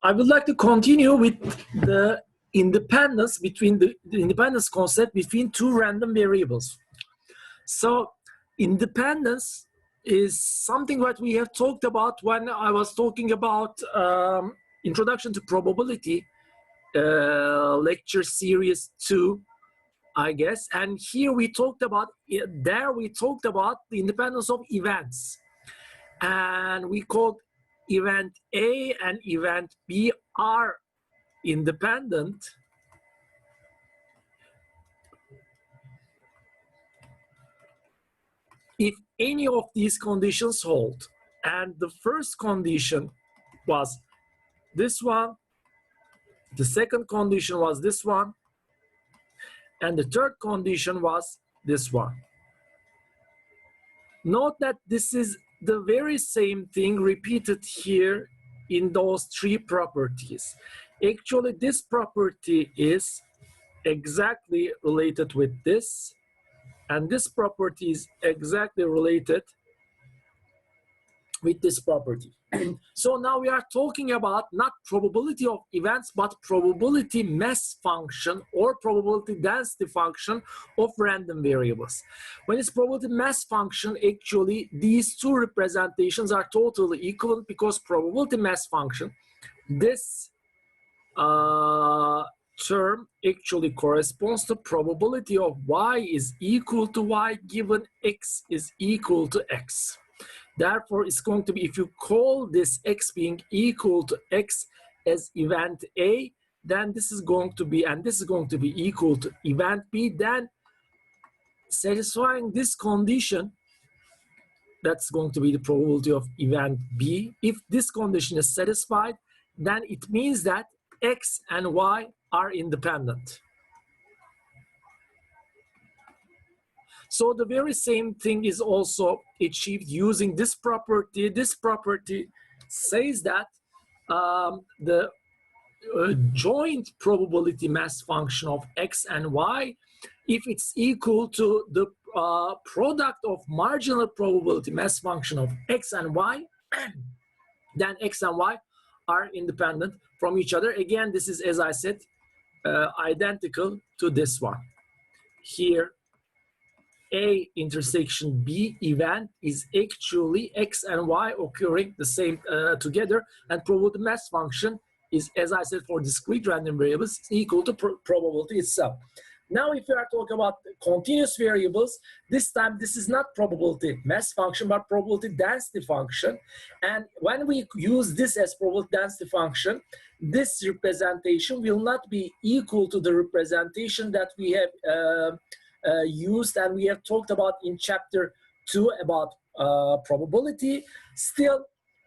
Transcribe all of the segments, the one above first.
I would like to continue with the independence between the independence concept between two random variables. So independence is something that we have talked about when I was talking about Introduction to Probability, lecture series 2, I guess. And here we talked about, the independence of events. And we called event A and event B are independent if any of these conditions hold. And the first condition was this one, the second condition was this one, and the third condition was this one. Note that this is the very same thing repeated here in those three properties. Actually, this property is exactly related with this, and this property is exactly related with this property. So now we are talking about not probability of events, but probability mass function or probability density function of random variables. When it's probability mass function, actually these two representations are totally equivalent, because probability mass function, this term actually corresponds to probability of y is equal to y given x is equal to x. Therefore, it's going to be, if you call this x being equal to x as event A, then this is going to be, and this is going to be equal to event B, then satisfying this condition, that's going to be the probability of event B. If this condition is satisfied, then it means that x and y are independent. So the very same thing is also achieved using this property. This property says that the joint probability mass function of x and y, if it's equal to the product of marginal probability mass function of x and y, then x and y are independent from each other. Again, this is, as I said, identical to this one. Here, A intersection B event is actually x and y occurring the same together, and probability mass function is, as I said, for discrete random variables, equal to probability itself. Now, if we are talking about continuous variables, this time this is not probability mass function, but probability density function. And when we use this as probability density function, this representation will not be equal to the representation that we have used and we have talked about in chapter 2 about probability. Still,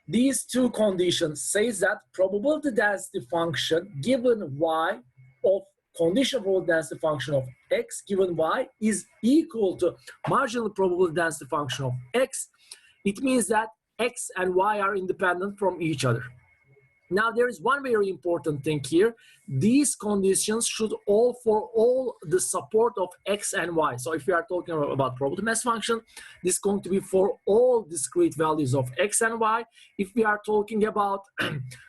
these two conditions says that probability density function given y of conditional probability density function of x given y is equal to marginal probability density function of x. It means that x and y are independent from each other. Now, there is one very important thing here. These conditions should all for all the support of x and y. So if we are talking about probability mass function, this is going to be for all discrete values of x and y. If we are talking about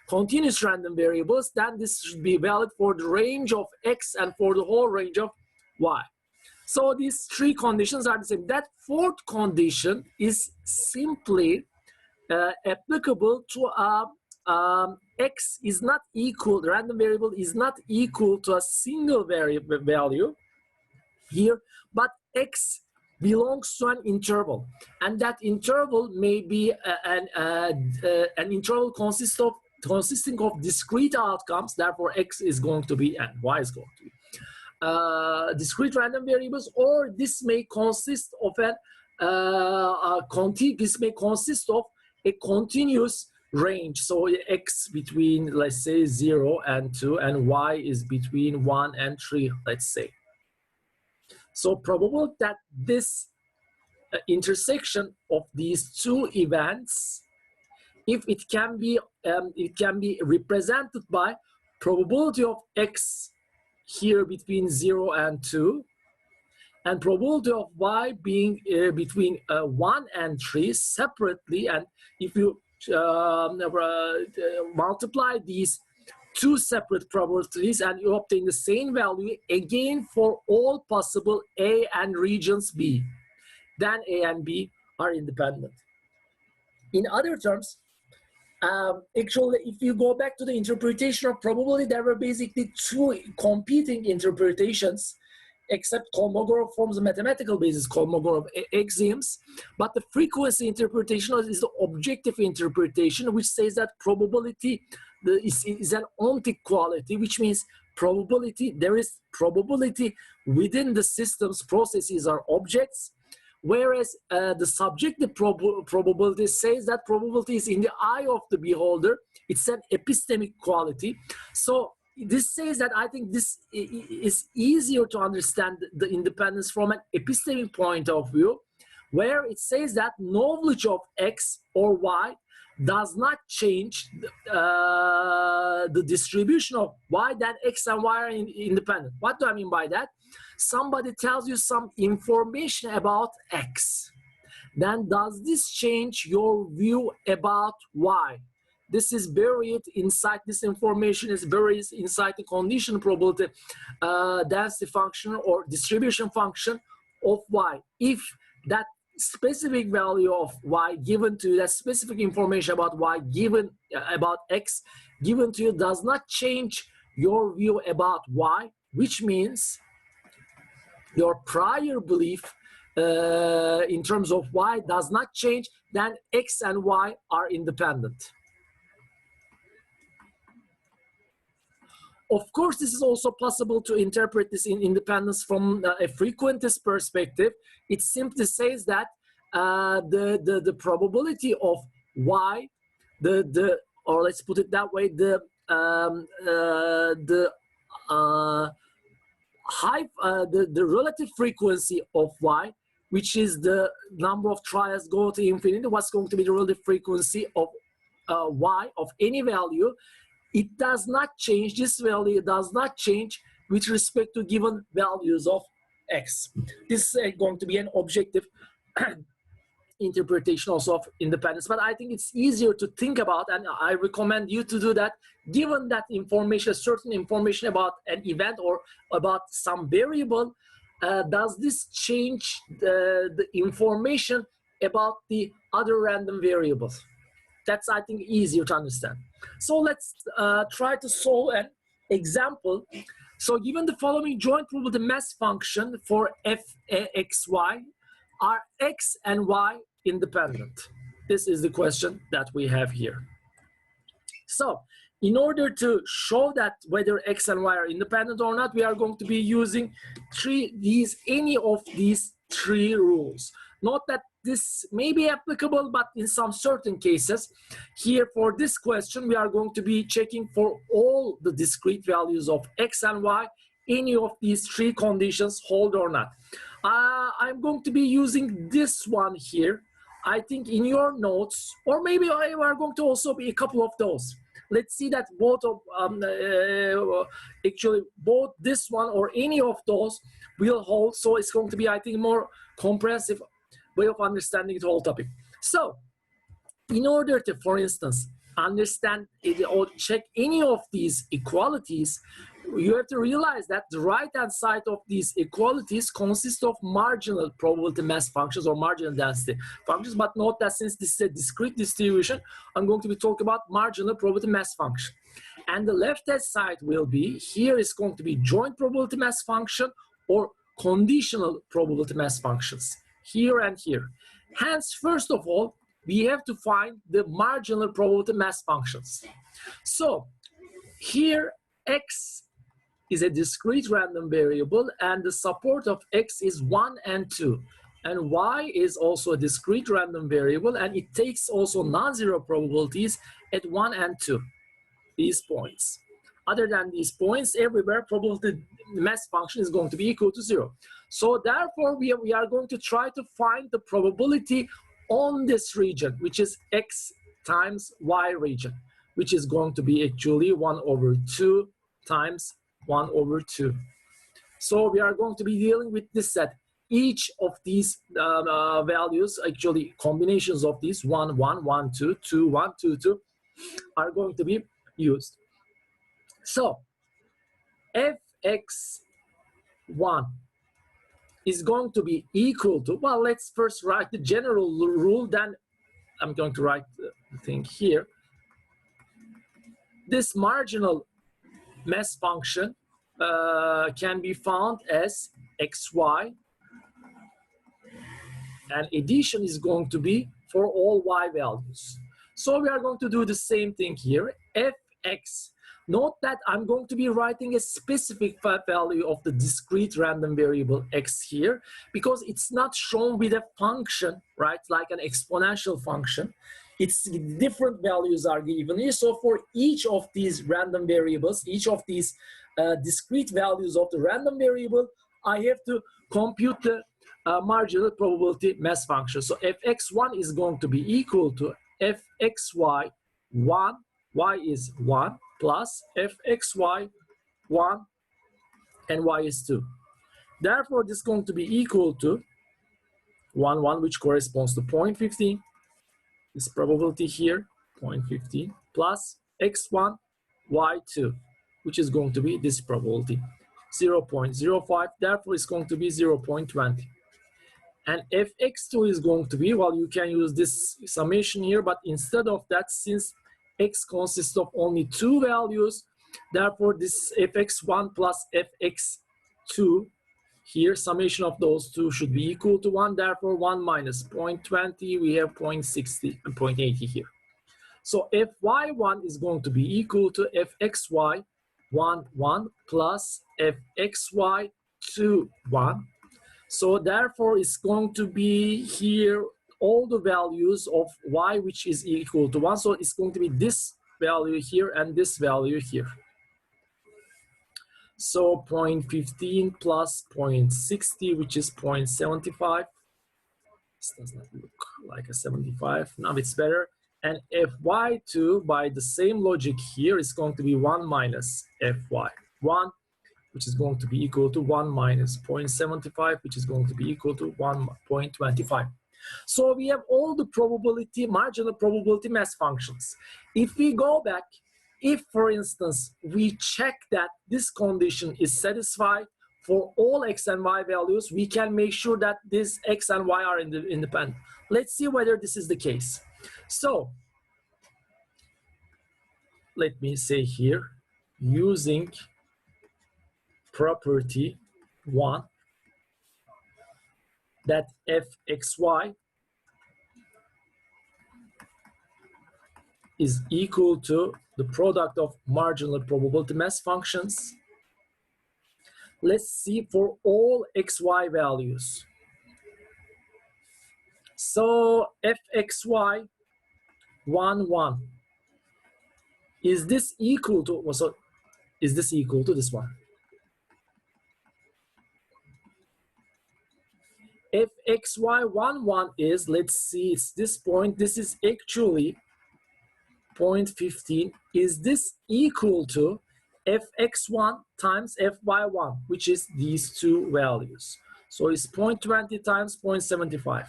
continuous random variables, then this should be valid for the range of x and for the whole range of y. So these three conditions are the same. That fourth condition is simply applicable to a x is not equal, the random variable is not equal to a single variable value here, but x belongs to an interval, and that interval may be an interval consisting of discrete outcomes. Therefore, x is going to be and y is going to be discrete random variables, or this may consist of a continuous range. So x between, let's say, 0 and 2, and y is between 1 and 3, let's say. So probable that this intersection of these two events, if it can be represented by probability of x here between 0 and 2, and probability of y being between 1 and 3 separately, and if you multiply these two separate probabilities, and you obtain the same value again for all possible A and regions B. Then A and B are independent. In other terms, actually, if you go back to the interpretation of probability, there were basically two competing interpretations, except Kolmogorov forms a mathematical basis, Kolmogorov axioms. But the frequency interpretation is the objective interpretation, which says that probability is an ontic quality, which means probability, there is probability within the system's processes are objects, whereas the subjective probability says that probability is in the eye of the beholder. It's an epistemic quality. So this says that I think this is easier to understand the independence from an epistemic point of view, where it says that knowledge of X or Y does not change the distribution of Y, that X and Y are independent. What do I mean by that? Somebody tells you some information about X. Then does this change your view about Y? This is buried inside, this information is buried inside the conditional probability density function or distribution function of Y. If that specific value of Y given to you, that specific information about Y given about X given to you does not change your view about Y, which means your prior belief in terms of Y does not change, then X and Y are independent. Of course, this is also possible to interpret this in independence from a frequentist perspective. It simply says that the probability of Y, or let's put it that way, the relative frequency of Y, which is the number of trials go to infinity, what's going to be the relative frequency of Y of any value, it does not change, this value does not change with respect to given values of X. This is going to be an objective interpretation also of independence, but I think it's easier to think about, and I recommend you to do that, given that information, certain information about an event or about some variable, does this change the information about the other random variables? That's, I think, easier to understand. So let's try to solve an example. So given the following joint probability mass function for fxy, are X and Y independent? This is the question that we have here. So in order to show that whether X and Y are independent or not, we are going to be using any of these three rules. Note that this may be applicable, but in some certain cases. Here for this question, we are going to be checking for all the discrete values of X and Y, any of these three conditions hold or not. I'm going to be using this one here. I think in your notes, or maybe I are going to also be a couple of those. Let's see that both of, actually both this one or any of those will hold. So it's going to be, I think, more comprehensive way of understanding the whole topic. So in order to, for instance, understand or check any of these equalities, you have to realize that the right-hand side of these equalities consists of marginal probability mass functions or marginal density functions. But note that since this is a discrete distribution, I'm going to be talking about marginal probability mass function. And the left-hand side will be, here is going to be joint probability mass function or conditional probability mass functions, here and here. Hence, first of all, we have to find the marginal probability mass functions. So here, X is a discrete random variable, and the support of X is 1 and 2. And Y is also a discrete random variable, and it takes also non-zero probabilities at 1 and 2, these points. Other than these points, everywhere probability mass function is going to be equal to 0. So therefore, we are going to try to find the probability on this region, which is X times Y region, which is going to be actually 1 over 2 times 1 over 2. So we are going to be dealing with this set. Each of these values, actually combinations of these 1, 1, 1, 2, 2, 1, 2, 2, are going to be used. So fx1 is going to be equal to, well, let's first write the general rule, then I'm going to write the thing here. This marginal mass function can be found as xy, and addition is going to be for all y values. So we are going to do the same thing here. Fx. Note that I'm going to be writing a specific value of the discrete random variable x here, because it's not shown with a function, right, like an exponential function. It's different values are given here. So for each of these random variables, each of these discrete values of the random variable, I have to compute the marginal probability mass function. So fx1 is going to be equal to fxy 1, y is 1, plus fxy 1 and y is 2. Therefore, this is going to be equal to 1, 1, which corresponds to 0.15. This probability here, 0.15, plus x1, y2, which is going to be this probability, 0.05. Therefore, it's going to be 0.20. And fx2 is going to be, well, you can use this summation here, but instead of that, since x consists of only two values, therefore this fx1 plus fx2 here, summation of those two should be equal to 1. Therefore 1 minus 0.20, we have 0.60 and 0.80 here. So fy1 is going to be equal to fxy 1 1 plus fxy 2 1. So therefore it's going to be here all the values of y which is equal to 1. So it's going to be this value here and this value here. So 0.15 plus 0.60, which is 0.75. This does not look like a 75. Now it's better. And fy2, by the same logic here, is going to be 1 minus fy1, which is going to be equal to 1 minus 0.75, which is going to be equal to 1.25. So we have all the probability, marginal probability mass functions. If we go back, if, for instance, we check that this condition is satisfied for all x and y values, we can make sure that this x and y are independent. Let's see whether this is the case. So let me say here, using property 1, that fxy is equal to the product of marginal probability mass functions. Let's see for all xy values. So fxy 1 1, is this equal to, so is this equal to this one? Fxy 1 1 is, let's see, it's this point, this is actually 0.15. Is this equal to fx1 times fy1, which is these two values? So it's 0.20 times 0.75.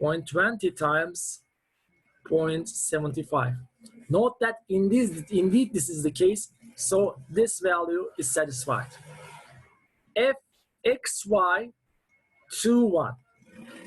0.20 times 0.75. Note that indeed this is the case, so this value is satisfied. fxy 2 1.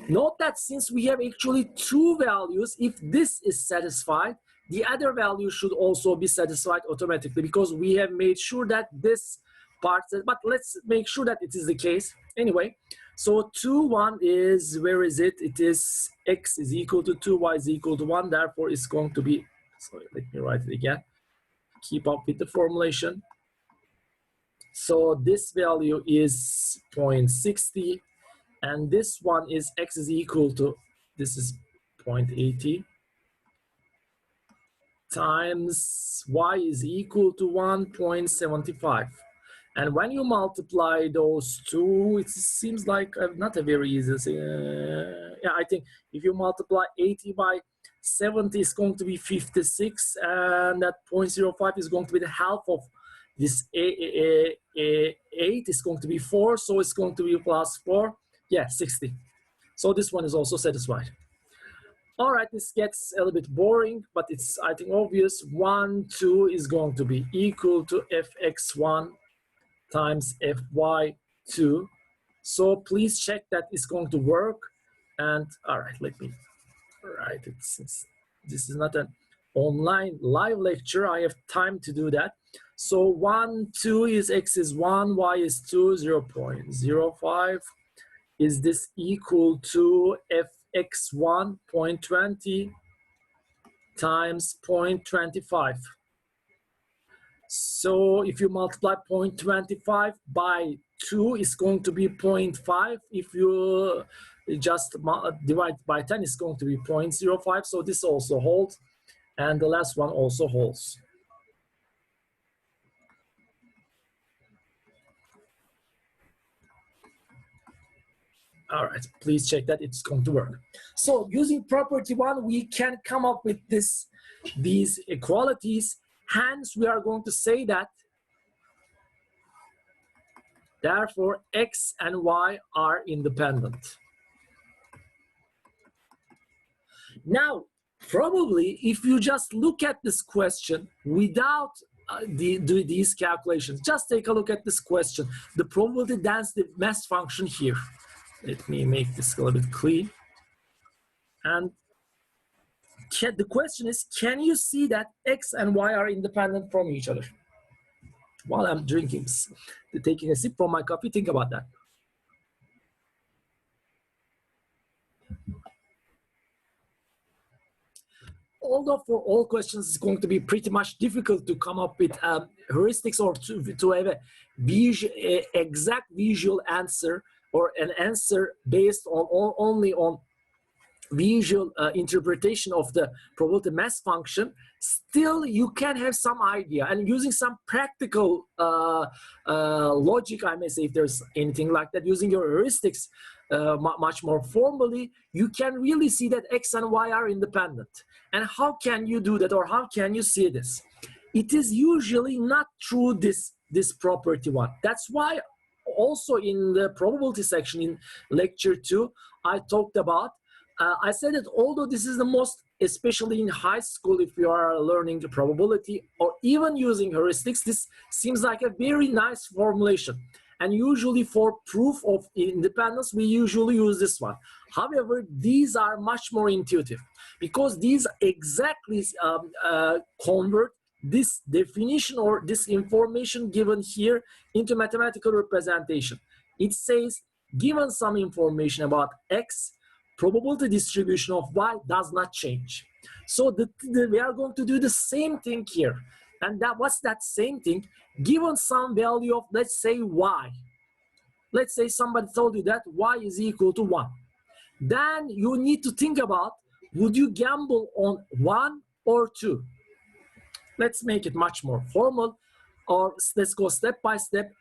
Note that since we have actually two values, if this is satisfied, the other value should also be satisfied automatically, because we have made sure that this part, but let's make sure that it is the case anyway. So 2 1 is, where is it? It is x is equal to 2, y is equal to 1. Therefore it's going to be, sorry, let me write it again, keep up with the formulation. So this value is 0.60, and this one is x is equal to, this is 0.80 times y is equal to 1.75. And when you multiply those two, it seems like not a very easy thing. Yeah, I think if you multiply 80 by 70, it's going to be 56, and that 0.05 is going to be the half of this 8 is going to be 4, so it's going to be plus 4. Yeah, 60. So this one is also satisfied. All right, this gets a little bit boring, but it's, I think, obvious. 1, 2 is going to be equal to fx1 times fy2. So please check that it's going to work. And all right, let me write it. Since this is not an online live lecture, I have time to do that. So 1, 2 is x is 1, y is 2, 0.05. Is this equal to fx1 0.20 times 0.25? So if you multiply 0.25 by 2, it's going to be 0.5. If you just divide by 10, it's going to be 0.05. So this also holds, and the last one also holds. All right, please check that it's going to work. So using property 1, we can come up with these equalities. Hence, we are going to say that therefore x and y are independent. Now, probably if you just look at this question without these calculations, just take a look at this question, the probability density mass function here. Let me make this a little bit clean. And the question is, can you see that x and y are independent from each other? While I'm taking a sip from my coffee, think about that. Although for all questions it's going to be pretty much difficult to come up with heuristics or to have a exact visual answer or an answer based on only on visual interpretation of the probability mass function, still you can have some idea, and using some practical logic, I may say, if there's anything like that, using your heuristics much more formally, you can really see that x and y are independent. And how can you do that, or how can you see this? It is usually not through this property 1. That's why also in the probability section in lecture 2, I talked about, I said that although this is the most, especially in high school, if you are learning the probability or even using heuristics, this seems like a very nice formulation. And usually for proof of independence, we usually use this one. However, these are much more intuitive because these exactly convert this definition or this information given here into mathematical representation. It says, given some information about x, probability distribution of y does not change. So we are going to do the same thing here. And what's that same thing? Given some value of, let's say, y. Let's say somebody told you that y is equal to 1. Then you need to think about, would you gamble on 1 or 2? Let's make it much more formal, or let's go step by step.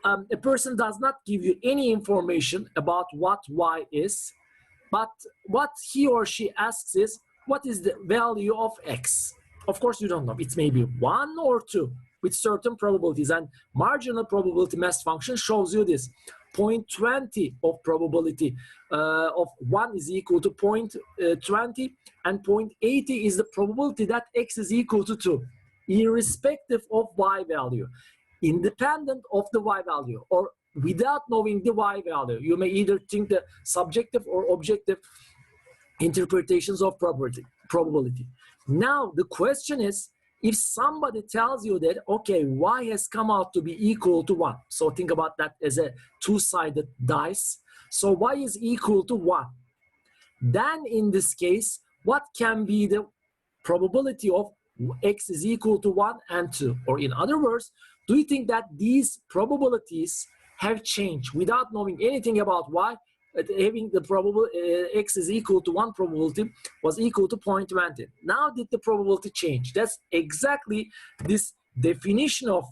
A person does not give you any information about what y is, but what he or she asks is, what is the value of x? Of course, you don't know. It's maybe 1 or 2 with certain probabilities, and marginal probability mass function shows you this. 0.20 of probability of 1 is equal to 0.20, and 0.80 is the probability that x is equal to 2, irrespective of y value, independent of the y value, or without knowing the y value. You may either think the subjective or objective interpretations of probability. Now, the question is, if somebody tells you that, okay, y has come out to be equal to 1, so think about that as a two-sided dice, so y is equal to 1, then in this case, what can be the probability of x is equal to 1 and 2? Or in other words, do you think that these probabilities have changed without knowing anything about y? Having the probability x is equal to 1 probability was equal to 0.20. Now did the probability change? That's exactly this definition of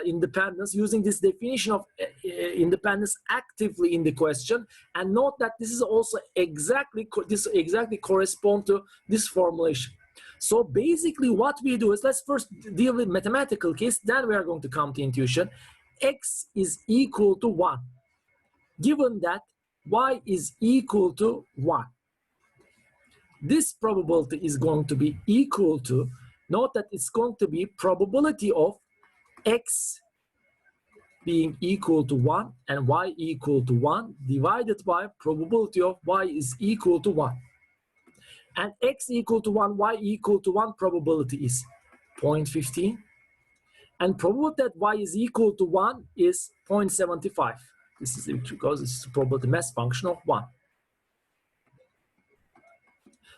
independence, using this definition of independence actively in the question. And note that this is also exactly correspond to this formulation. So basically what we do is, let's first deal with mathematical case, then we are going to come to intuition. X is equal to 1. Given that y is equal to 1. this probability is going to be equal to, note that it's going to be probability of x being equal to 1 and y equal to 1 divided by probability of y is equal to 1. And x equal to 1, y equal to 1 probability is 0.15. And probability that y is equal to 1 is 0.75. This is because this is the probability mass function of 1.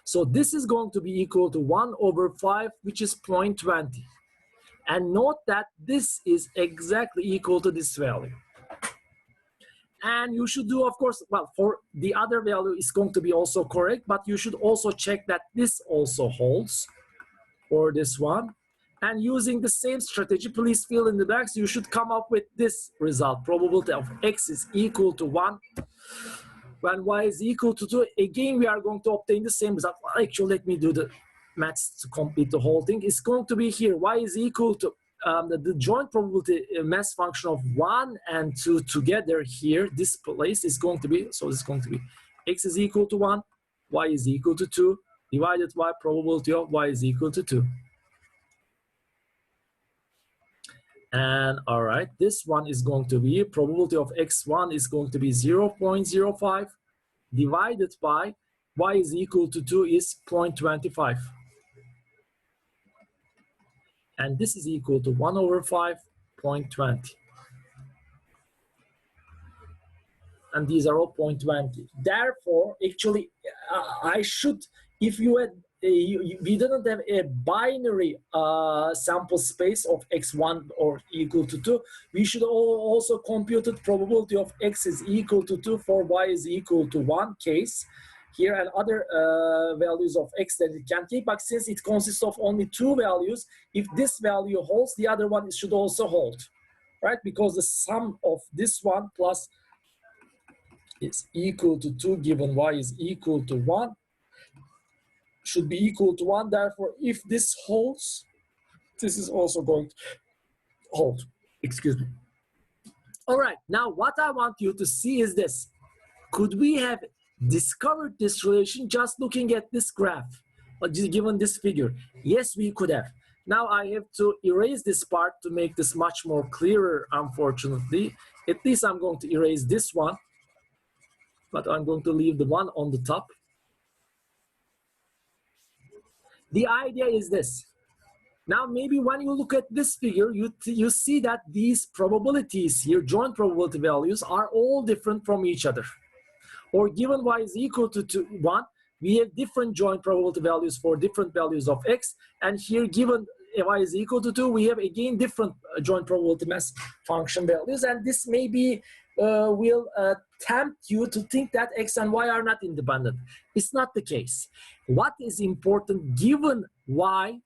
So this is going to be equal to 1 over 5, which is 0.20. And note that this is exactly equal to this value. And you should do, of course, well, for the other value is going to be also correct, but you should also check that this also holds for this one. And using the same strategy, please fill in the blanks, you should come up with this result. Probability of x is equal to 1 when y is equal to 2. Again, we are going to obtain the same result. Well, actually, let me do the maths to complete the whole thing. It's going to be here, y is equal to the joint probability mass function of 1 and 2 together here. This place is going to be, so it's going to be x is equal to 1, y is equal to 2, divided by probability of y is equal to 2. And all right, this one is going to be probability of x1 is going to be 0.05 divided by y is equal to 2 is 0.25. And this is equal to 1 over 5, 0.20. And these are all 0.20. Therefore, actually, I should, if you had, we didn't have a binary sample space of x1 or equal to 2, we should also compute the probability of x is equal to 2 for y is equal to 1 case here, and other values of x that it can take. But since it consists of only 2 values, if this value holds, the other one should also hold, right? Because the sum of this one plus is equal to 2 given y is equal to 1 should be equal to 1. Therefore, if this holds, this is also going to hold. Excuse me. All right, now what I want you to see is this. Could we have discovered this relation just looking at this graph, or given this figure? Yes, we could have. Now I have to erase this part to make this much more clearer, unfortunately. At least I'm going to erase this one, but I'm going to leave the one on the top. The idea is this. Now, maybe when you look at this figure, you see that these probabilities here, joint probability values, are all different from each other. Or given y is equal to 1, we have different joint probability values for different values of x. And here, given y is equal to 2, we have again different joint probability mass function values. And this maybe will tempt you to think that x and y are not independent. It's not the case. What is important, given y,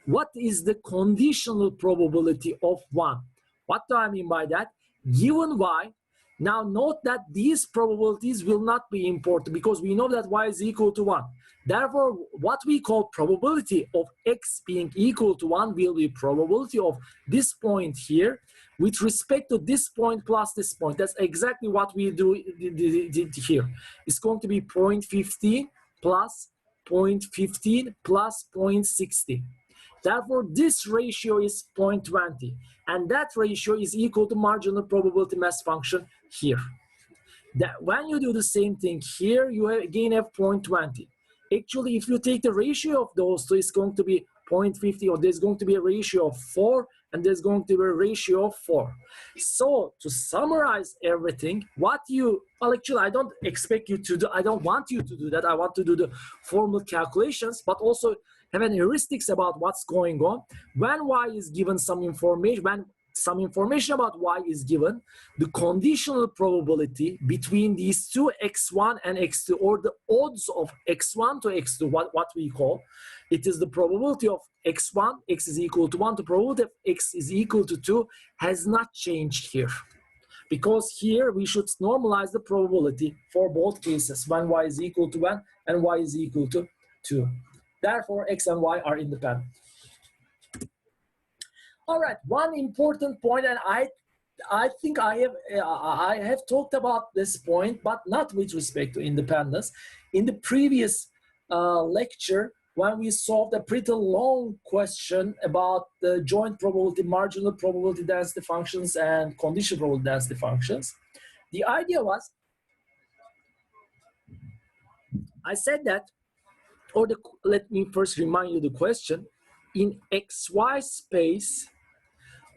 what is the conditional probability of 1? What do I mean by that? Given y, now note that these probabilities will not be important because we know that y is equal to 1. Therefore, what we call probability of x being equal to 1 will be probability of this point here with respect to this point plus this point. That's exactly what we did here. It's going to be 0.15 plus 0.15 plus 0.60. Therefore, this ratio is 0.20, and that ratio is equal to marginal probability mass function here. That when you do the same thing here, you again have 0.20. Actually, if you take the ratio of those two, it's going to be 0.50, or there's going to be a ratio of 4, and there's going to be a ratio of 4. So to summarize everything, what you, well, actually, I don't expect you to do, I don't want you to do that. I want to do the formal calculations, but also have an heuristics about what's going on. When y is given some information, when some information about y is given, the conditional probability between these two, x1 and x2, or the odds of x1 to x2, what we call, it is the probability of x1, x is equal to 1, the probability of x is equal to 2 has not changed here. Because here we should normalize the probability for both cases, when y is equal to 1 and y is equal to 2. Therefore, x and y are independent. All right, one important point, and I think I have talked about this point, but not with respect to independence. In the previous lecture when we solved a pretty long question about the joint probability, marginal probability density functions, and conditional probability density functions. The idea was, I said that, let me first remind you the question. In XY space,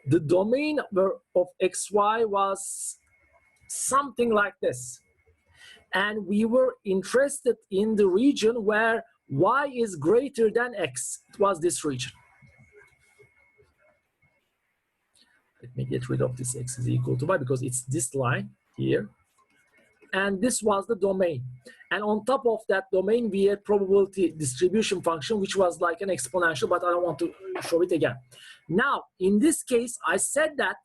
the domain of XY was something like this. And we were interested in the region where Y is greater than X. It was this region. Let me get rid of this X is equal to Y because it's this line here. And this was the domain. And on top of that domain, we had probability distribution function, which was like an exponential, but I don't want to show it again. Now, in this case, I said that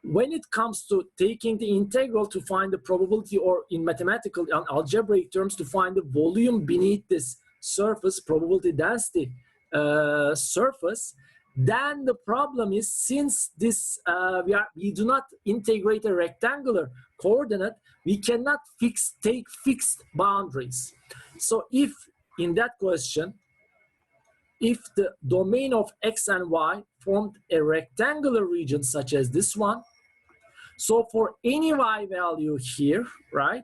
when it comes to taking the integral to find the probability, or in mathematical and algebraic terms to find the volume beneath this surface, probability density surface, then the problem is, since this we do not integrate a rectangular coordinate, we cannot take fixed boundaries. So if in that question, if the domain of X and Y formed a rectangular region such as this one, so for any Y value here, right,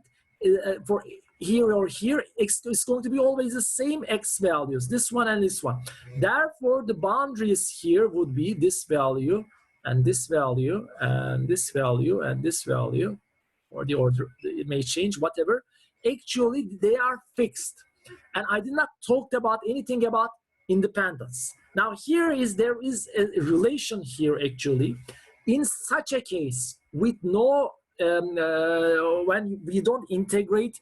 for here or here, X is going to be always the same X values, this one and this one. Therefore, the boundaries here would be this value and this value and this value and this value, or the order, it may change, whatever. Actually, they are fixed. And I did not talk about anything about independence. Now, there is a relation here, actually. In such a case, with no, when we don't integrate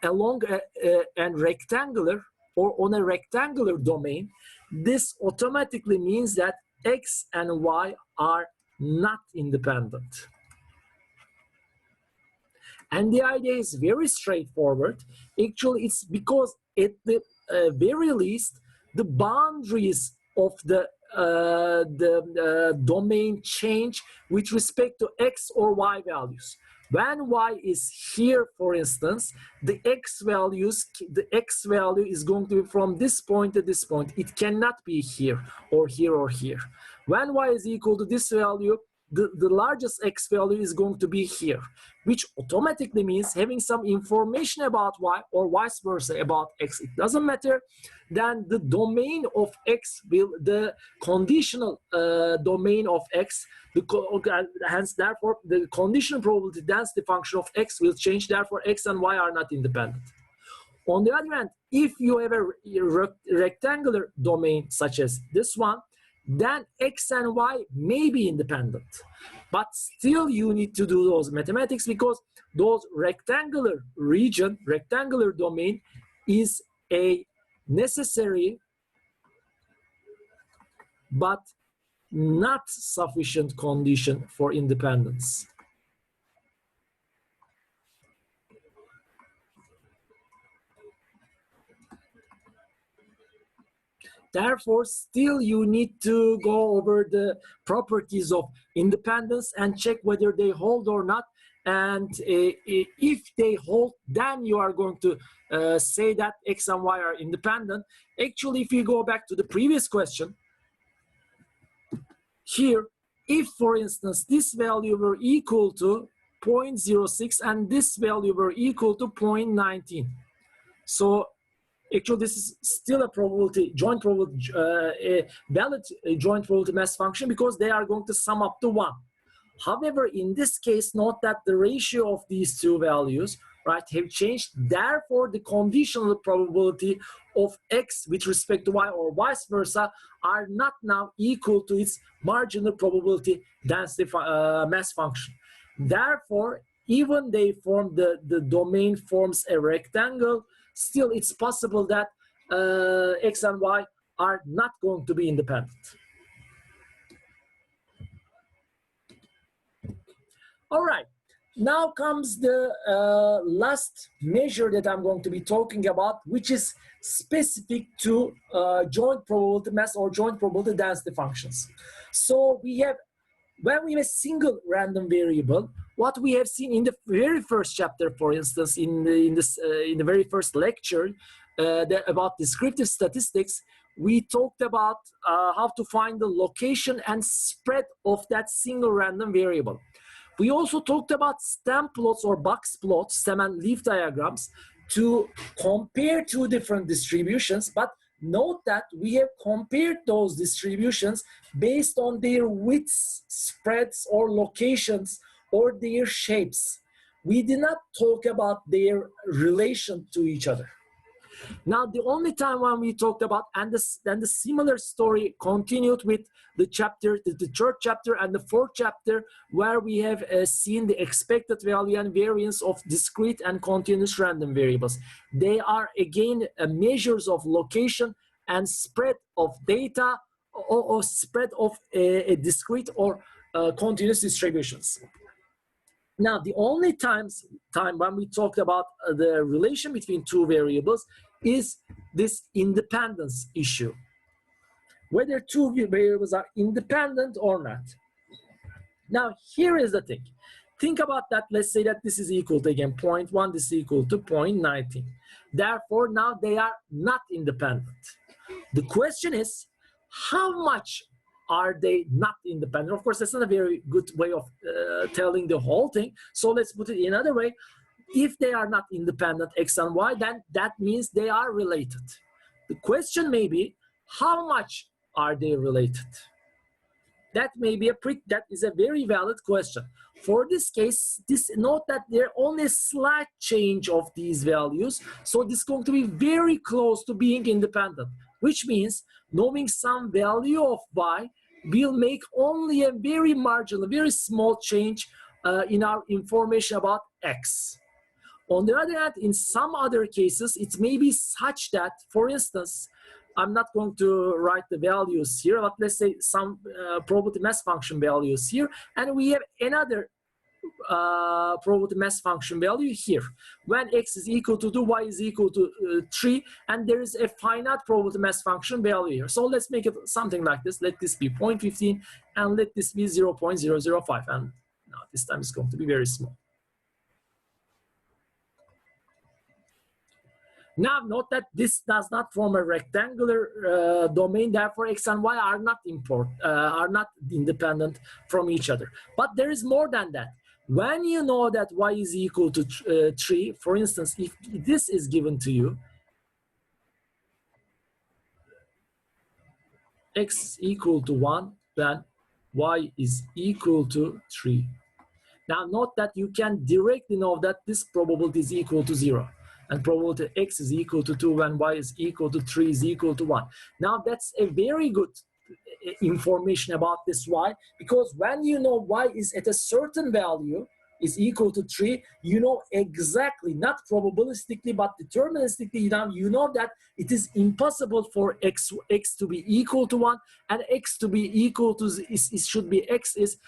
along a rectangular or on a rectangular domain, this automatically means that X and Y are not independent. And the idea is very straightforward. Actually, it's because at the very least, the boundaries of the domain change with respect to X or Y values. When Y is here, for instance, the X value is going to be from this point to this point. It cannot be here or here or here. When Y is equal to this value, the largest X value is going to be here, which automatically means having some information about Y or vice versa about X, it doesn't matter, then the domain of X will, the conditional domain of X, hence therefore the conditional probability density function of X will change, therefore X and Y are not independent. On the other hand, if you have a rectangular domain such as this one, then X and Y may be independent. But still you need to do those mathematics, because those rectangular region, rectangular domain is a necessary but not sufficient condition for independence. Therefore, still you need to go over the properties of independence and check whether they hold or not. And if they hold, then you are going to say that X and Y are independent. Actually, if you go back to the previous question, here, if, for instance, this value were equal to 0.06 and this value were equal to 0.19, so actually, this is still a probability, joint probability, valid joint probability mass function, because they are going to sum up to 1. However, in this case, note that the ratio of these two values, right, have changed. Therefore, the conditional probability of X with respect to Y or vice versa are not now equal to its marginal probability density mass function. Therefore, even they form the domain forms a rectangle, still it's possible that X and Y are not going to be independent. All right, now comes the last measure that I'm going to be talking about, which is specific to joint probability mass or joint probability density functions. So we have when we have a single random variable, what we have seen in the very first chapter, for instance, in the very first lecture about descriptive statistics, we talked about how to find the location and spread of that single random variable. We also talked about stem plots or box plots, stem and leaf diagrams, to compare two different distributions. But note that we have compared those distributions based on their widths, spreads, or locations, or their shapes. We did not talk about their relation to each other. Now, the only time when we talked about, and then the similar story continued with the chapter, the third chapter and the fourth chapter, where we have seen the expected value and variance of discrete and continuous random variables. They are again measures of location and spread of data, or spread of a discrete or continuous distributions. Now, the only time when we talked about the relation between two variables is this independence issue, whether two variables are independent or not. Now, here is the thing. Think about that. Let's say that this is equal to, again, 0.1, this is equal to 0.19. Therefore, now they are not independent. The question is, how much are they not independent? Of course, that's not a very good way of telling the whole thing. So let's put it another way. If they are not independent, x and y, then that means they are related. The question may be, how much are they related? That may be that is a very valid question. For this case, note that there only a slight change of these values, so this is going to be very close to being independent, which means knowing some value of y will make only a very marginal, very small change in our information about x. On the other hand, in some other cases, it may be such that, for instance, I'm not going to write the values here, but let's say some probability mass function values here, and we have another probability mass function value here. When x is equal to 2, y is equal to 3, and there is a finite probability mass function value here. So let's make it something like this. Let this be 0.15, and let this be 0.005, and now this time it's going to be very small. Now note that this does not form a rectangular domain, therefore x and y are not independent from each other. But there is more than that. When you know that y is equal to 3, for instance, if this is given to you, x equal to 1, then y is equal to 3. Now note that you can directly know that this probability is equal to 0. And probability x is equal to 2 when y is equal to 3 is equal to 1. Now that's a very good information about this y, because when you know y is at a certain value is equal to 3, you know exactly, not probabilistically but deterministically, you know that it is impossible for x to be equal to 1, and x to be equal to should be x is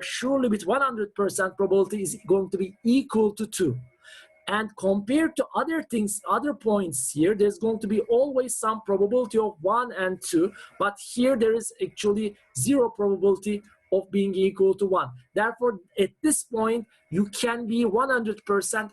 surely with 100% probability is going to be equal to 2. And compared to other things, other points here, there's going to be always some probability of 1 and 2, but here there is actually 0 probability of being equal to 1. Therefore, at this point, you can be 100%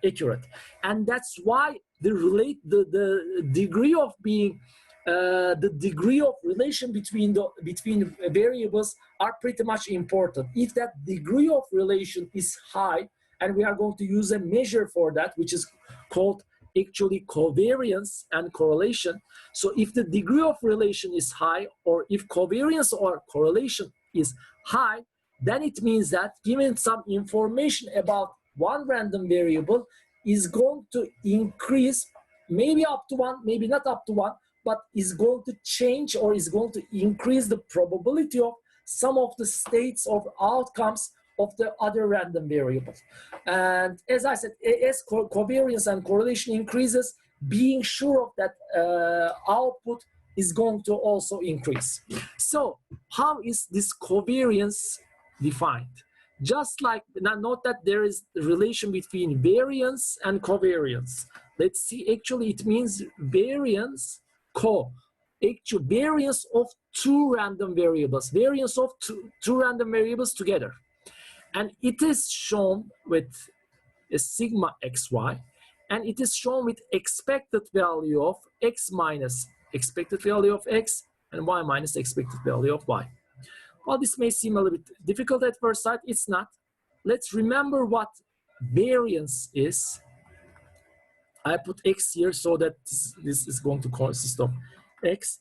accurate. And that's why the degree of being, the degree of relation between variables are pretty much important. If that degree of relation is high, and we are going to use a measure for that, which is called actually covariance and correlation. So if the degree of relation is high, or if covariance or correlation is high, then it means that given some information about one random variable is going to increase, maybe up to 1, maybe not up to 1, but is going to change or is going to increase the probability of some of the states or outcomes of the other random variables. And as I said, as covariance and correlation increases, being sure of that output is going to also increase. So how is this covariance defined? Just like, now note that there is a relation between variance and covariance. Let's see, actually it means variance actual variance of two random variables, variance of two random variables together. And it is shown with a sigma xy, and it is shown with expected value of x minus expected value of x and y minus expected value of y. Well, this may seem a little bit difficult at first sight. It's not. Let's remember what variance is. I put x here so that this is going to consist of x.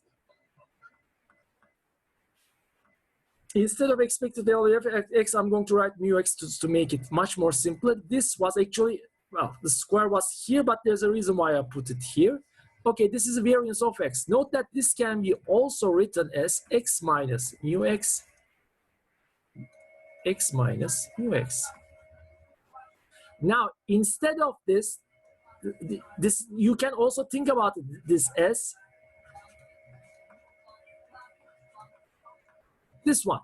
Instead of expected value of x, I'm going to write mu x to make it much more simpler. This was actually, well, the square was here, but there's a reason why I put it here. Okay, this is a variance of x. Note that this can be also written as x minus mu x, x minus mu x. Now, instead of this, you can also think about this as this one.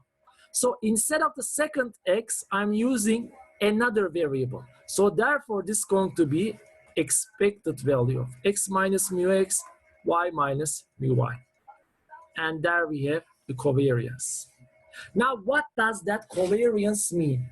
So instead of the second x, I'm using another variable. So therefore, this is going to be expected value of x minus mu x, y minus mu y. And there we have the covariance. Now, what does that covariance mean?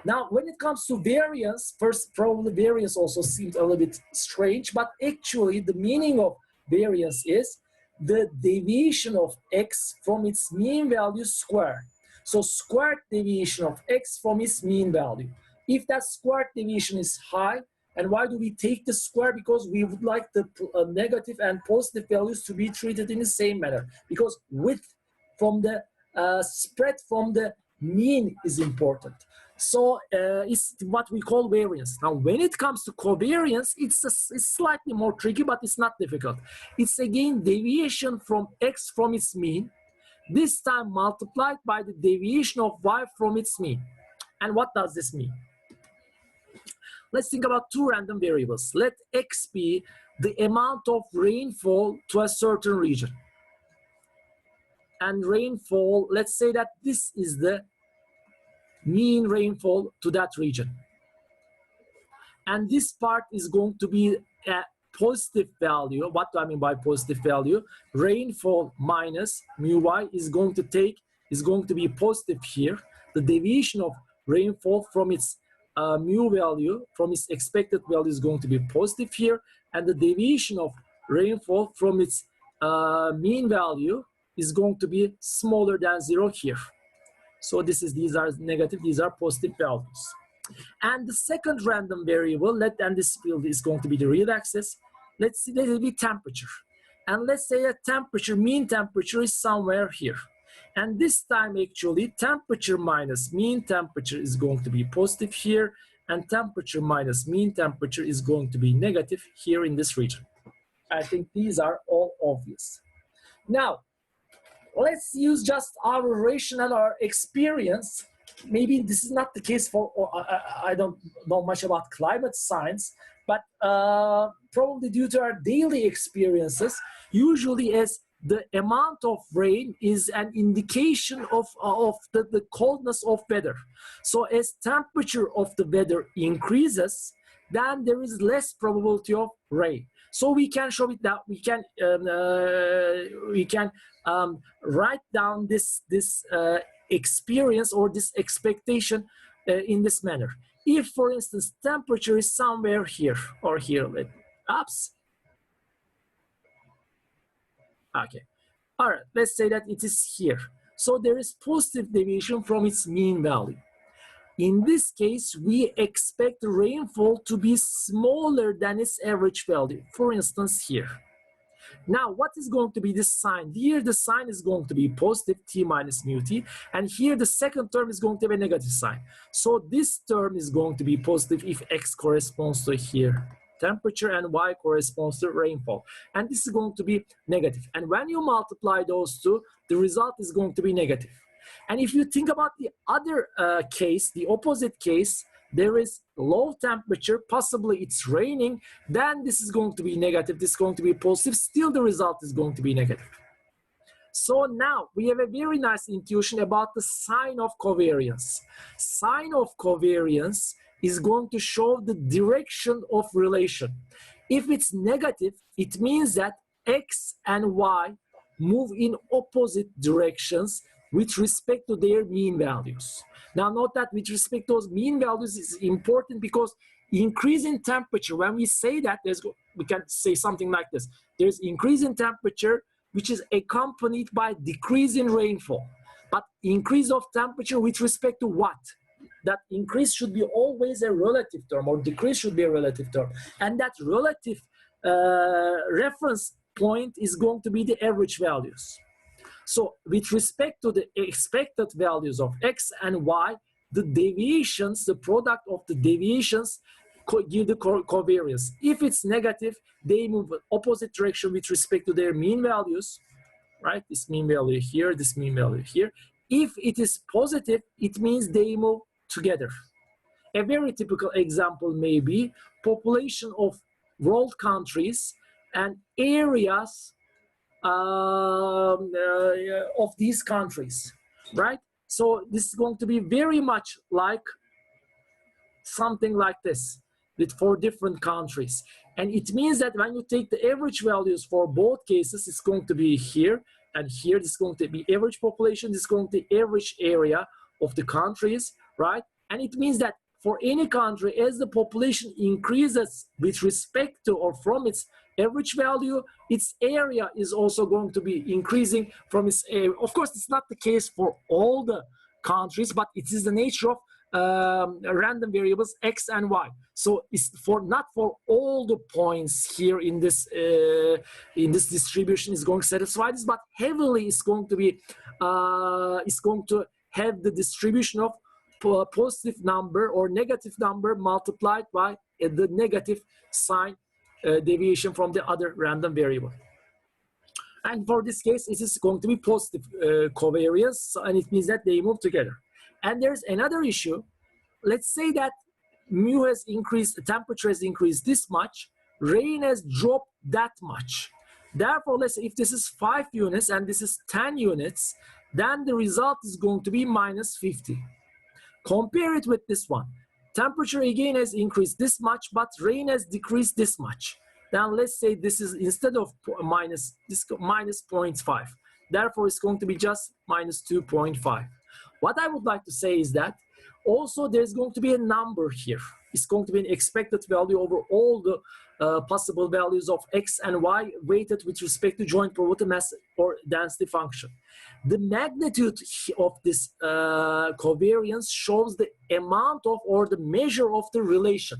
Now, when it comes to variance, first, probably variance also seems a little bit strange, but actually the meaning of variance is the deviation of x from its mean value squared. So squared deviation of x from its mean value. If that squared deviation is high, and why do we take the square? Because we would like the negative and positive values to be treated in the same manner. Because width from the spread from the mean is important. So it's what we call variance. Now, when it comes to covariance, it's slightly more tricky, but it's not difficult. It's again deviation from x from its mean, this time multiplied by the deviation of y from its mean. And what does this mean? Let's think about two random variables. Let x be the amount of rainfall to a certain region. And rainfall, let's say that this is the mean rainfall to that region. And this part is going to be a positive value. What do I mean by positive value? Rainfall minus mu y is going to be positive here. The deviation of rainfall from its mu value, from its expected value, is going to be positive here, and the deviation of rainfall from its mean value is going to be smaller than 0 here. So these are negative, these are positive values. And the second random variable, and this field is going to be the real axis. Let it be temperature. And let's say a temperature, mean temperature is somewhere here. And this time actually temperature minus mean temperature is going to be positive here, and temperature minus mean temperature is going to be negative here in this region. I think these are all obvious. Now, let's use just our rational, our experience. Maybe this is not the case for, I don't know much about climate science, but probably due to our daily experiences, usually as the amount of rain is an indication of the coldness of weather. So as temperature of the weather increases, then there is less probability of rain. So we can show it that we can write down this experience or this expectation in this manner. If, for instance, temperature is somewhere here or here, oops. Okay, all right, let's say that it is here. So there is positive deviation from its mean value. In this case, we expect the rainfall to be smaller than its average value, for instance, here. Now, what is going to be the sign? Here, the sign is going to be positive, t minus mu t, and here the second term is going to have a negative sign. So this term is going to be positive if x corresponds to here temperature and y corresponds to rainfall. And this is going to be negative. And when you multiply those two, the result is going to be negative. And if you think about the other case, the opposite case, there is low temperature, possibly it's raining, then this is going to be negative, this is going to be positive, still the result is going to be negative. So now we have a very nice intuition about the sign of covariance. Sign of covariance is going to show the direction of relation. If it's negative, it means that x and y move in opposite directions with respect to their mean values. Now note that with respect to those mean values is important because increase in temperature, when we say that, we can say something like this. There's increase in temperature which is accompanied by decrease in rainfall. But increase of temperature with respect to what? That increase should be always a relative term, or decrease should be a relative term. And that relative reference point is going to be the average values. So with respect to the expected values of x and y, the deviations, the product of the deviations give the covariance. If it's negative, they move opposite direction with respect to their mean values, right? This mean value here, this mean value here. If it is positive, it means they move together. A very typical example may be population of world countries and areas of these countries, right? So this is going to be very much like something like this with 4 different countries. And it means that when you take the average values for both cases, it's going to be here and here. This is going to be average population. This is going to be average area of the countries, right? And it means that for any country, as the population increases with respect to or from its average value, its area is also going to be increasing from its area. Of course, it's not the case for all the countries, but it is the nature of random variables x and y. So it's not for all the points here in this distribution is going to satisfy this, but heavily is going to be have the distribution of positive number or negative number multiplied by the negative sign deviation from the other random variable. And for this case, it is going to be positive covariance, and it means that they move together. And there's another issue. Let's say that mu has increased, the temperature has increased this much, rain has dropped that much. Therefore, let's say if this is 5 units and this is 10 units, then the result is going to be minus 50. Compare it with this one. Temperature again has increased this much, but rain has decreased this much. Then let's say this is, instead of minus 0.5. Therefore, it's going to be just minus 2.5. What I would like to say is that also there's going to be a number here. It's going to be an expected value over all the possible values of x and y weighted with respect to joint probability mass or density function. The magnitude of this covariance shows the amount of or the measure of the relation,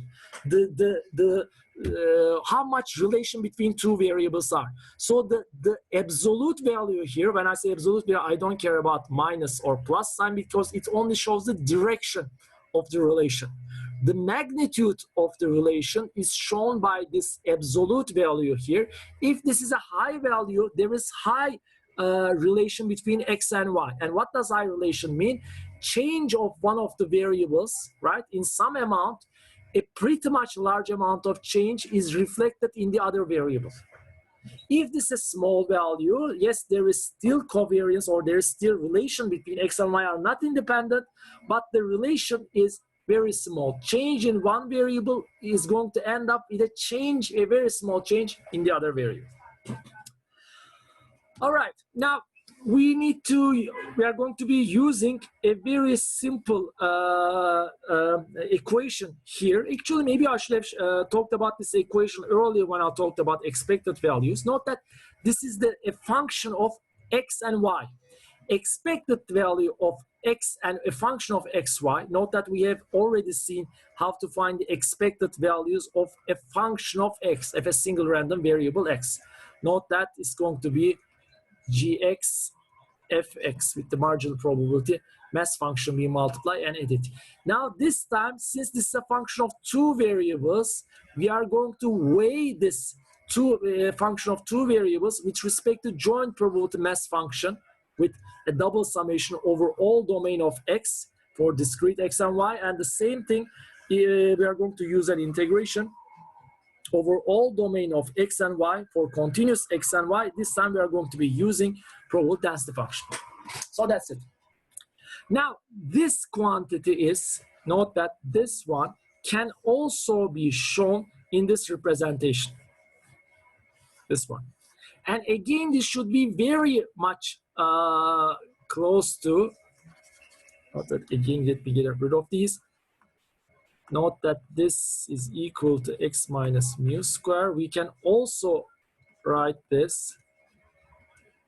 how much relation between 2 variables are. So the absolute value here, when I say absolute value, I don't care about minus or plus sign because it only shows the direction of the relation. The magnitude of the relation is shown by this absolute value here. If this is a high value, there is high relation between x and y. And what does high relation mean? Change of one of the variables, right, in some amount, a pretty much large amount of change is reflected in the other variable. If this is a small value, yes, there is still covariance or there is still relation between x and y are not independent, but the relation is very small. Change in one variable is going to end up with a very small change in the other variable. All right, now we are going to be using a very simple equation here. Actually, maybe I should have talked about this equation earlier when I talked about expected values. Note that this is a function of x and y. Expected value of x and a function of xy. Note that we have already seen how to find the expected values of a function of x, of a single random variable x. Note that it's going to be gx fx with the marginal probability mass function we multiply and edit. Now this time, since this is a function of 2 variables, we are going to weigh this function of 2 variables with respect to joint probability mass function with a double summation over all domain of x for discrete x and y, and the same thing we are going to use an integration over all domain of x and y for continuous x and y. This time we are going to be using probability density function. So that's it. Now this quantity is, note that this one can also be shown in this representation. This one. And again, this should be very much close to, note that again, let me get rid of these. Note that this is equal to x minus mu square. We can also write this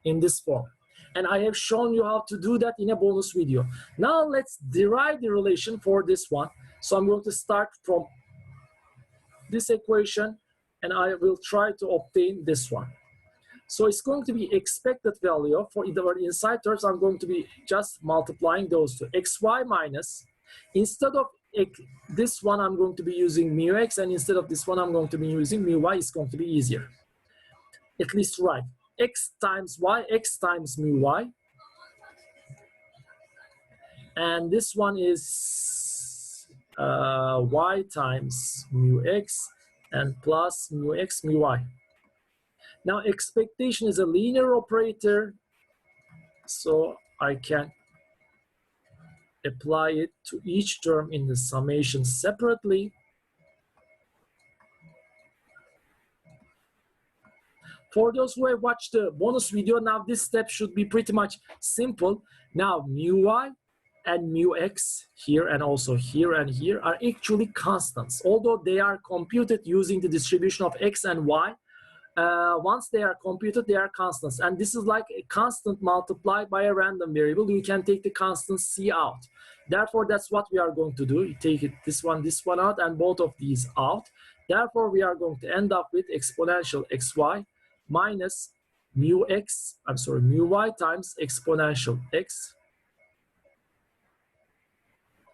in this form. And I have shown you how to do that in a bonus video. Now let's derive the relation for this one. So I'm going to start from this equation, and I will try to obtain this one. So it's going to be expected value for the inside terms. I'm going to be just multiplying those two. Xy minus, instead of this one, I'm going to be using mu x, and instead of this one, I'm going to be using mu y. It's going to be easier. At least right. X times y, x times mu y. And this one is y times mu x and plus mu x mu y. Now expectation is a linear operator, so I can apply it to each term in the summation separately. For those who have watched the bonus video, now this step should be pretty much simple. Now mu y and mu x here and also here and here are actually constants, although they are computed using the distribution of x and y. Once they are computed, they are constants, and this is like a constant multiplied by a random variable. We can take the constant c out. Therefore, that's what we are going to do. You take it, this one out, and both of these out. Therefore, we are going to end up with exponential xy minus mu y times exponential x.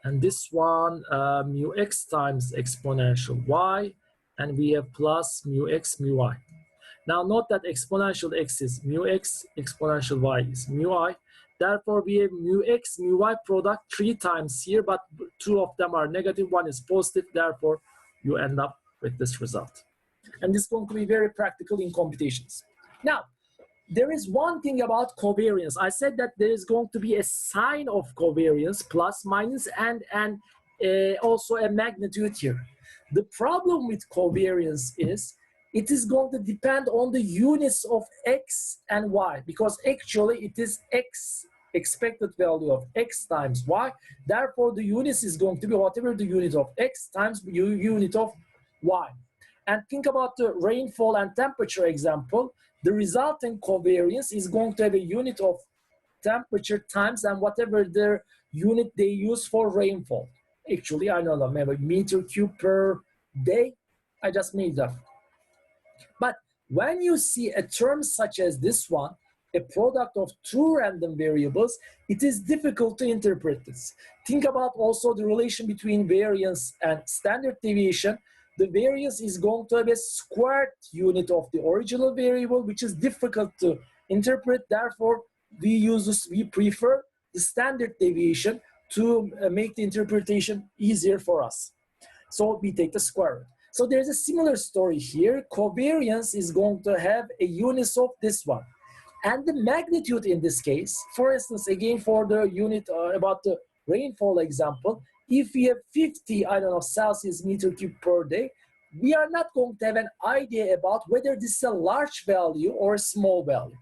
And this one, mu x times exponential y, and we have plus mu x mu y. Now note that exponential x is mu x, exponential y is mu I. Therefore, we have mu x, mu y product 3 times here, but 2 of them are negative, 1 is positive. Therefore, you end up with this result. And this is going to be very practical in computations. Now, there is one thing about covariance. I said that there is going to be a sign of covariance, plus, minus, and also a magnitude here. The problem with covariance is it is going to depend on the units of x and y, because actually it is x, expected value of x times y. Therefore, the units is going to be whatever the unit of x times unit of y. And think about the rainfall and temperature example. The resulting covariance is going to have a unit of temperature times and whatever the unit they use for rainfall. Actually, I don't know, maybe meter cube per day. I just made that. But when you see a term such as this one, a product of two random variables, it is difficult to interpret this. Think about also the relation between variance and standard deviation. The variance is going to have a squared unit of the original variable, which is difficult to interpret. Therefore, we prefer the standard deviation to make the interpretation easier for us. So we take the square root. So there's a similar story here. Covariance is going to have a unit of this one. And the magnitude in this case, for instance, again for the unit about the rainfall example, if we have 50, I don't know, Celsius meter cube per day, we are not going to have an idea about whether this is a large value or a small value.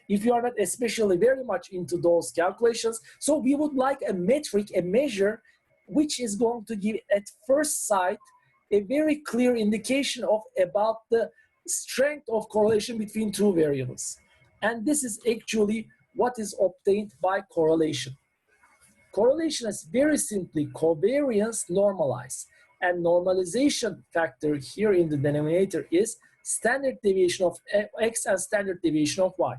If you are not especially very much into those calculations, so we would like a metric, a measure, which is going to give at first sight a very clear indication of about the strength of correlation between two variables. And this is actually what is obtained by correlation. Correlation is very simply covariance normalized. And normalization factor here in the denominator is standard deviation of x and standard deviation of y.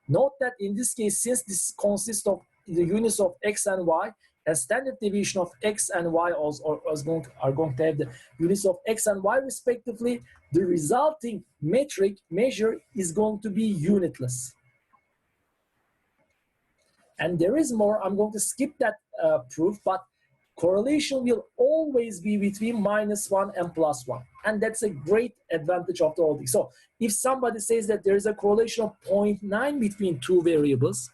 Note that in this case, since this consists of the units of x and y, and standard deviation of x and y are going to have the units of x and y respectively, the resulting metric measure is going to be unitless. And there is more. I'm going to skip that proof, but correlation will always be between -1 and +1. And that's a great advantage of the whole thing. So if somebody says that there is a correlation of 0.9 between two variables,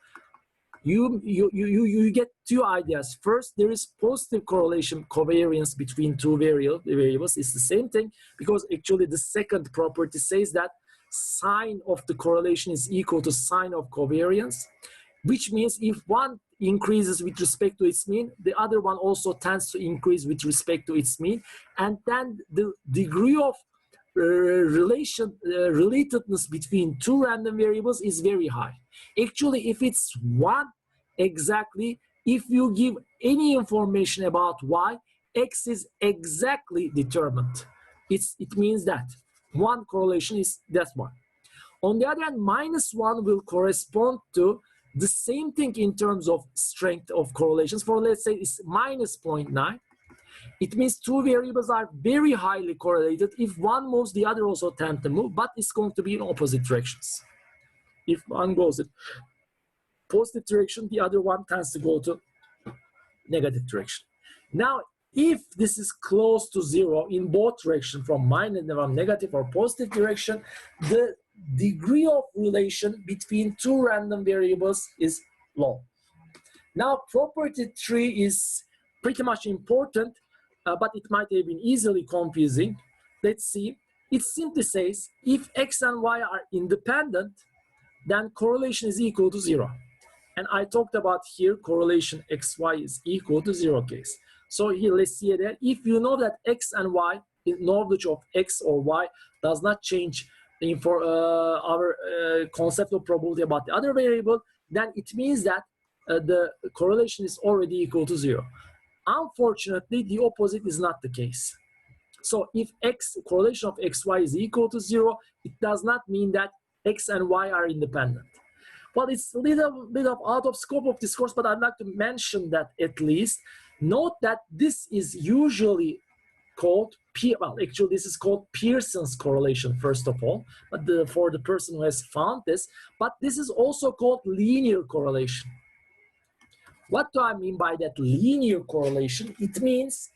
you get two ideas. First, there is positive correlation covariance between two variables. It's the same thing because actually the second property says that sign of the correlation is equal to sign of covariance, which means if one increases with respect to its mean, the other one also tends to increase with respect to its mean, and then the degree of relatedness between two random variables is very high. Actually, if it's one exactly, if you give any information about y, x is exactly determined. It means that one correlation is that one. On the other hand, -1 will correspond to the same thing in terms of strength of correlations. For, let's say, it's -0.9. It means two variables are very highly correlated. If one moves, the other also tends to move, but it's going to be in opposite directions. If one goes in positive direction, the other one tends to go to negative direction. Now, if this is close to zero in both directions, from negative or positive direction, the degree of relation between two random variables is low. Now, property 3 is pretty much important, but it might have been easily confusing. Let's see. It simply says if x and y are independent, then correlation is equal to 0. And I talked about here correlation xy is equal to 0 case. So here let's see that if you know that x and y, knowledge of x or y does not change for our concept of probability about the other variable, then it means that the correlation is already equal to 0. Unfortunately, the opposite is not the case. So if correlation of xy is equal to 0, it does not mean that x and y are independent. Well, it's a little bit of out of scope of this course, but I'd like to mention that at least. Note that this is usually called, actually this is called Pearson's correlation, first of all, but for the person who has found this, but this is also called linear correlation. What do I mean by that linear correlation? It means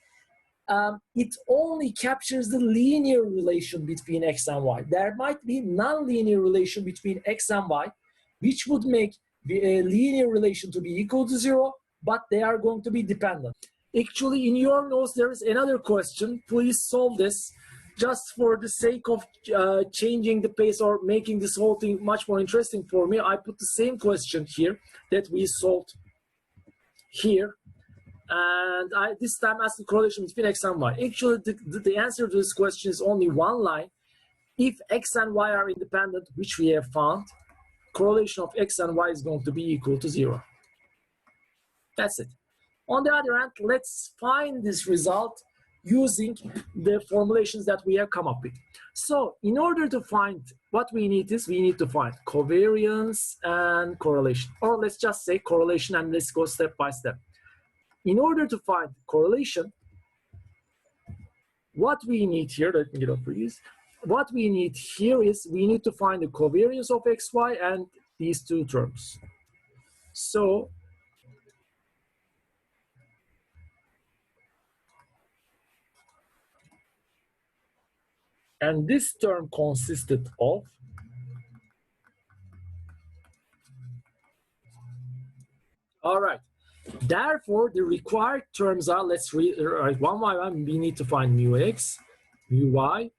it only captures the linear relation between x and y. There might be nonlinear relation between x and y, which would make the linear relation to be equal to 0, but they are going to be dependent. Actually, in your notes, there is another question. Please solve this. Just for the sake of changing the pace or making this whole thing much more interesting for me, I put the same question here that we solved here. And I this time asked the correlation between x and y. Actually, the answer to this question is only one line. If x and y are independent, which we have found, correlation of x and y is going to be equal to 0. That's it. On the other hand, let's find this result using the formulations that we have come up with. So in order to find what we need to find covariance and correlation, or let's just say correlation, and let's go step by step. In order to find correlation, what we need here, let me get up please. What we need here is we need to find the covariance of xy and these two terms. So and this term consisted of all right. Therefore, the required terms are, let's write one by one. We need to find mu x, mu y,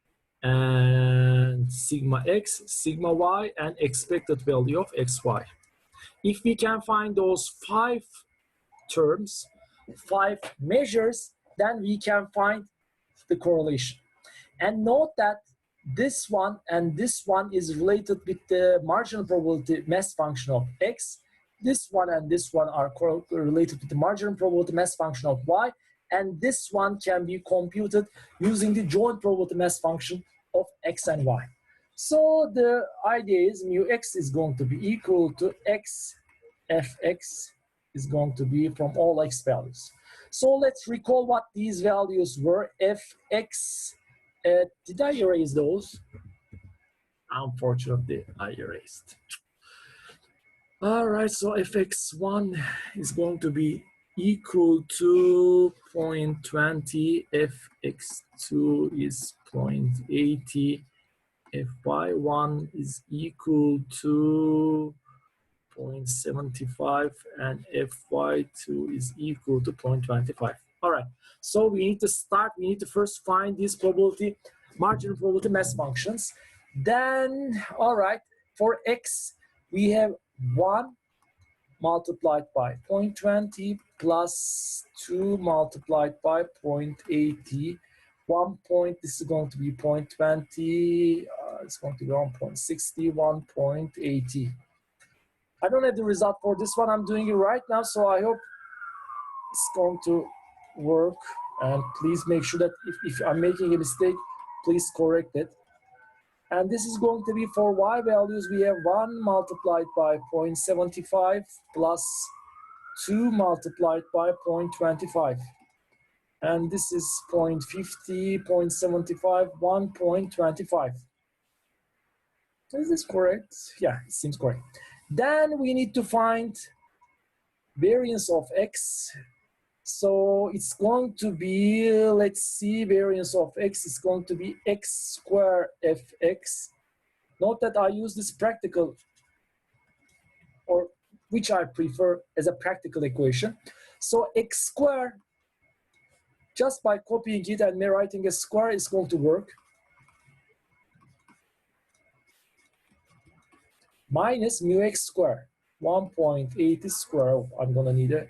and sigma x, sigma y, and expected value of xy. If we can find those 5 terms, 5 measures, then we can find the correlation. And note that this one and this one is related with the marginal probability mass function of x. This one and this one are related with the marginal probability mass function of y, and this one can be computed using the joint probability mass function of x and y. So the idea is mu x is going to be equal to x fx is going to be from all x values. So let's recall what these values were. Fx, did I erase those? Unfortunately, I erased. All right, so fx1 is going to be equal to 0.20, fx2 is 0.80, fy1 is equal to 0.75, and fy2 is equal to 0.25. All right, so we need to first find these probability, marginal probability mass functions. Then, all right, for x, we have 1 multiplied by 0.20 plus 2 multiplied by 0.80. 1 point, this is going to be 0.20, it's going to be 1.60, 1.80. I don't have the result for this one. I'm doing it right now, so I hope it's going to work. And please make sure that if I'm making a mistake, please correct it. And this is going to be for y values. We have 1 multiplied by 0.75 plus 2 multiplied by 0.25. And this is 0.50, 0.75, 1.25. Is this correct? Yeah, it seems correct. Then we need to find variance of x. So it's going to be, let's see, variance of x is going to be x squared fx. Note that I use this practical, or which I prefer as a practical equation. So x squared, just by copying it and writing a square, is going to work. Minus mu x squared, 1.80 square. Oh, I'm gonna need a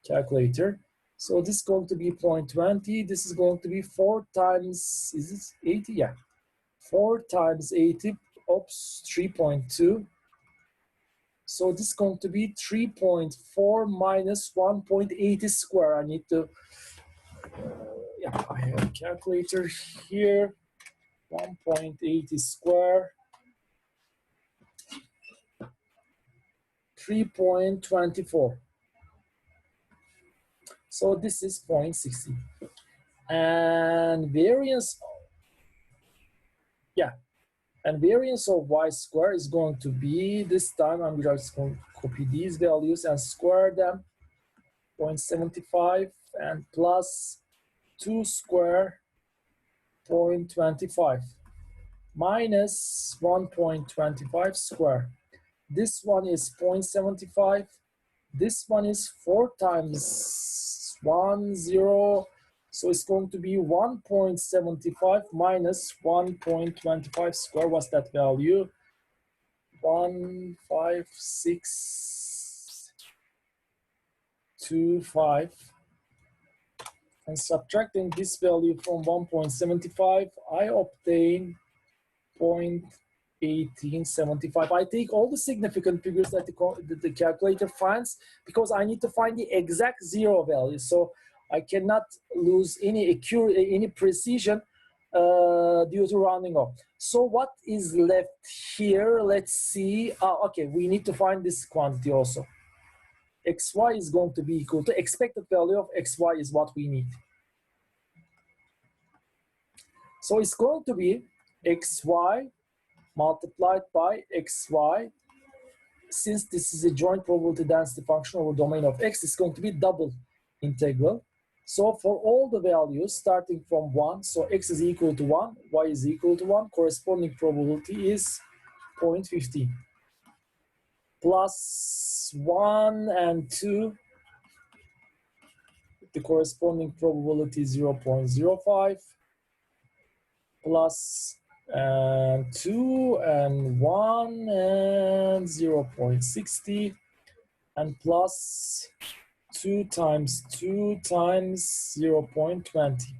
calculator. So this is going to be 0.20. This is going to be 4 times, is it 80? Yeah. 4 times 80, oops, 3.2. So this is going to be 3.4 minus 1.80 square. I need to, yeah, I have a calculator here. 1.80 square. 3.24. So this is 0.60. And variance, yeah, and variance of y squared is going to be, this time I'm just going to copy these values and square them, 0.75 and plus 2 square, 0.25, minus 1.25 square. This one is 0.75. This one is 4 times 1, 0. So it's going to be 1.75 minus 1.25 square. What's that value? 15625. And subtracting this value from 1.75, I obtain 0.1875. I take all the significant figures that the calculator finds, because I need to find the exact zero value. So I cannot lose any precision due to rounding off. So what is left here? Let's see. Okay, we need to find this quantity also. xy is going to be equal to expected value of xy is what we need. So it's going to be xy multiplied by xy. Since this is a joint probability density function over domain of x, it's going to be double integral. So for all the values starting from 1, so x is equal to 1, y is equal to 1, corresponding probability is 0.15. Plus 1 and 2, the corresponding probability is 0.05. Plus 2 and 1 and 0.60, and plus 2 times 2 times 0.20.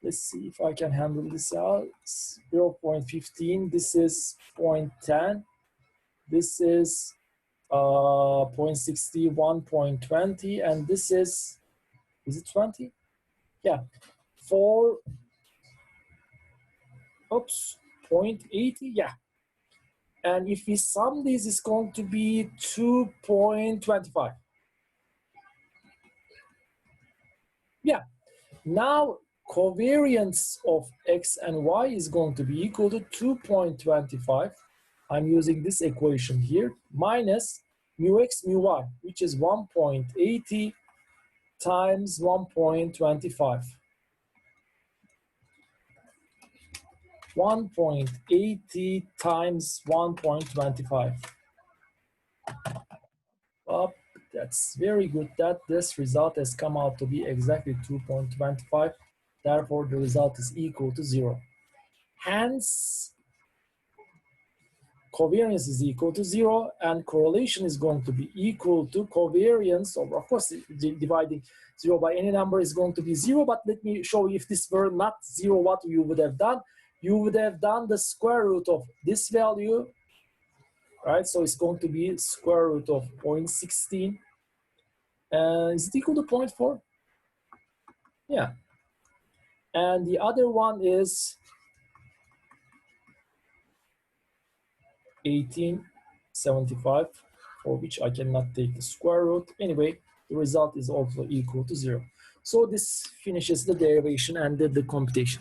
Let's see if I can handle this out. 0.15, this is 0.10, this is 0.60, 1.20, and this is it 20? Yeah, 4, oops, 0.80, yeah. And if we sum these, it's going to be 2.25. Yeah. Now, covariance of x and y is going to be equal to 2.25. I'm using this equation here, minus mu x mu y, which is 1.80 times 1.25. 1.80 times 1.25. That's very good that this result has come out to be exactly 2.25. Therefore, the result is equal to 0. Hence, covariance is equal to 0, and correlation is going to be equal to covariance, or of course, dividing 0 by any number is going to be 0, but let me show you if this were not 0, what you would have done. You would have done the square root of this value, right? So it's going to be square root of 0.16. Is it equal to 0.4? Yeah. And the other one is 1875, for which I cannot take the square root. Anyway, the result is also equal to 0. So this finishes the derivation and the computation.